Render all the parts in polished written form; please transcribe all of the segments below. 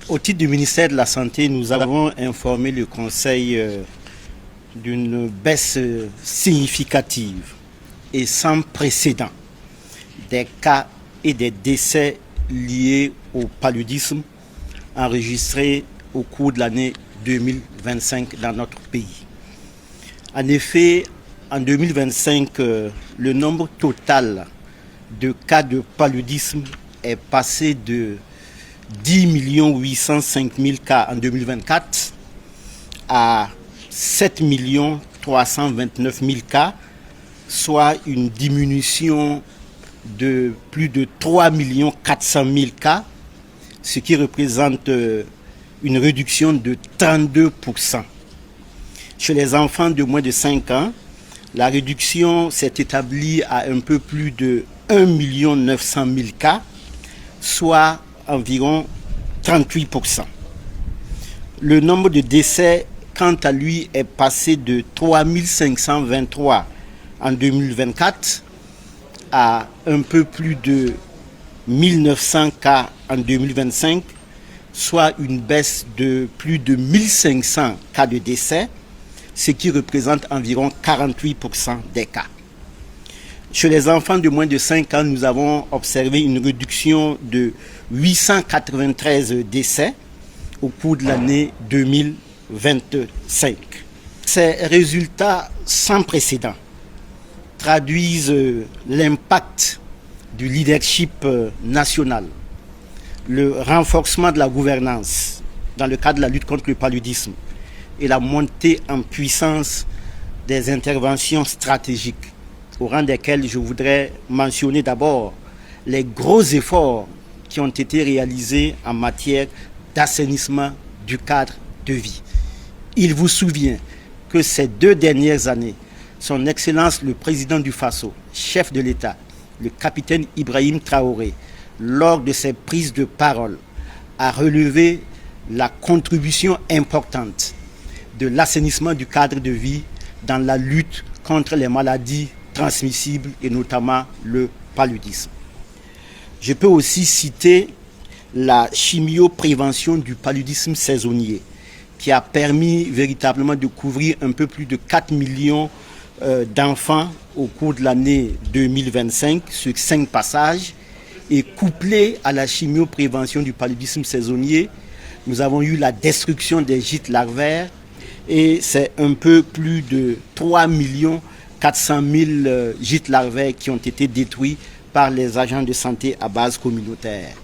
Au titre du ministère de la Santé, nous avons informé le Conseil d'une baisse significative et sans précédent des cas et des décès liés au paludisme enregistrés au cours de l'année 2025 dans notre pays. En effet, en 2025, le nombre total de cas de paludisme est passé de 10 805 000 cas en 2024 à 7 329 000 cas, soit une diminution de plus de 3 400 000 cas, ce qui représente une réduction de 32%. Chez les enfants de moins de 5 ans, la réduction s'est établie à un peu plus de 1 900 000 cas, soit environ 38%. Le nombre de décès, quant à lui, est passé de 3 523 en 2024 à un peu plus de 1900 cas en 2025, soit une baisse de plus de 1500 cas de décès, ce qui représente environ 48% des cas. Chez les enfants de moins de 5 ans, nous avons observé une réduction de 893 décès au cours de l'année 2025. Ces résultats sans précédent traduisent l'impact du leadership national, le renforcement de la gouvernance dans le cadre de la lutte contre le paludisme et la montée en puissance des interventions stratégiques, au rang desquelles je voudrais mentionner d'abord les gros efforts qui ont été réalisés en matière d'assainissement du cadre de vie. Il vous souvient que ces 2 dernières années, Son Excellence le Président du Faso, chef de l'État, le capitaine Ibrahim Traoré, lors de ses prises de parole, a relevé la contribution importante de l'assainissement du cadre de vie dans la lutte contre les maladies transmissibles et notamment le paludisme. Je peux aussi citer la chimioprévention du paludisme saisonnier qui a permis véritablement de couvrir un peu plus de 4 millions d'enfants au cours de l'année 2025 sur 5 passages, et couplé à la chimioprévention du paludisme saisonnier, nous avons eu la destruction des gîtes larvaires et c'est un peu plus de 3 400 000 gîtes larvaires qui ont été détruits par les agents de santé à base communautaire.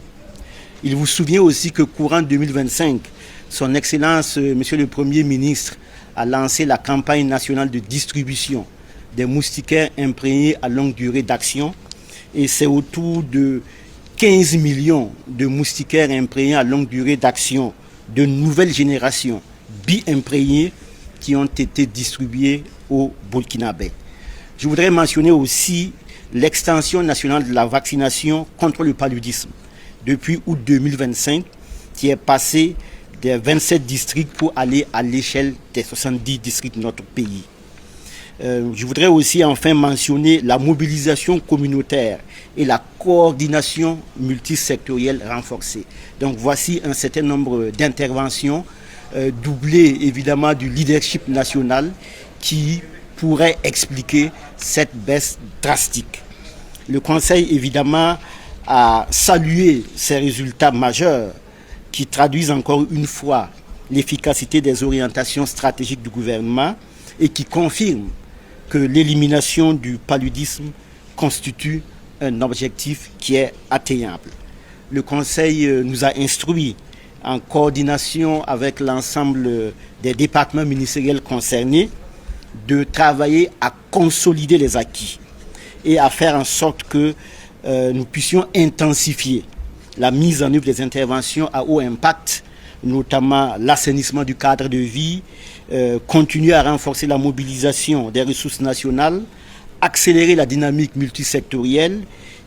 Il vous souvient aussi que courant 2025, Son Excellence, Monsieur le Premier ministre, a lancé la campagne nationale de distribution des moustiquaires imprégnés à longue durée d'action, et c'est autour de 15 millions de moustiquaires imprégnés à longue durée d'action de nouvelle génération, bi-imprégnés, qui ont été distribués au Burkinabé. Je voudrais mentionner aussi l'extension nationale de la vaccination contre le paludisme depuis août 2025, qui est passée des 27 districts pour aller à l'échelle des 70 districts de notre pays. Je voudrais aussi enfin mentionner la mobilisation communautaire et la coordination multisectorielle renforcée. Donc voici un certain nombre d'interventions doublées évidemment du leadership national qui pourrait expliquer cette baisse drastique. Le Conseil évidemment a salué ces résultats majeurs qui traduisent encore une fois l'efficacité des orientations stratégiques du gouvernement et qui confirment que l'élimination du paludisme constitue un objectif qui est atteignable. Le Conseil nous a instruits, en coordination avec l'ensemble des départements ministériels concernés, de travailler à consolider les acquis et à faire en sorte que nous puissions intensifier la mise en œuvre des interventions à haut impact, notamment l'assainissement du cadre de vie, continuer à renforcer la mobilisation des ressources nationales, accélérer la dynamique multisectorielle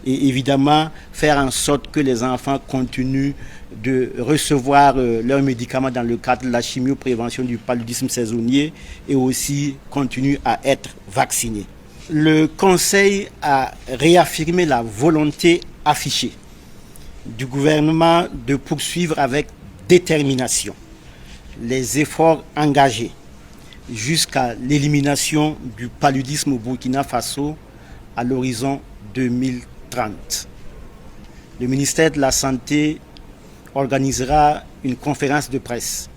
et évidemment faire en sorte que les enfants continuent de recevoir leurs médicaments dans le cadre de la chimioprévention du paludisme saisonnier et aussi continuent à être vaccinés. Le Conseil a réaffirmé la volonté affichée du gouvernement de poursuivre avec détermination les efforts engagés jusqu'à l'élimination du paludisme au Burkina Faso à l'horizon 2030. Le ministère de la Santé organisera une conférence de presse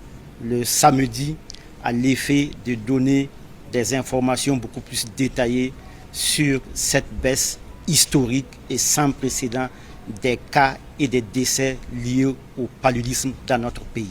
le samedi à l'effet de donner des informations beaucoup plus détaillées sur cette baisse historique et sans précédent des cas et des décès liés au paludisme dans notre pays.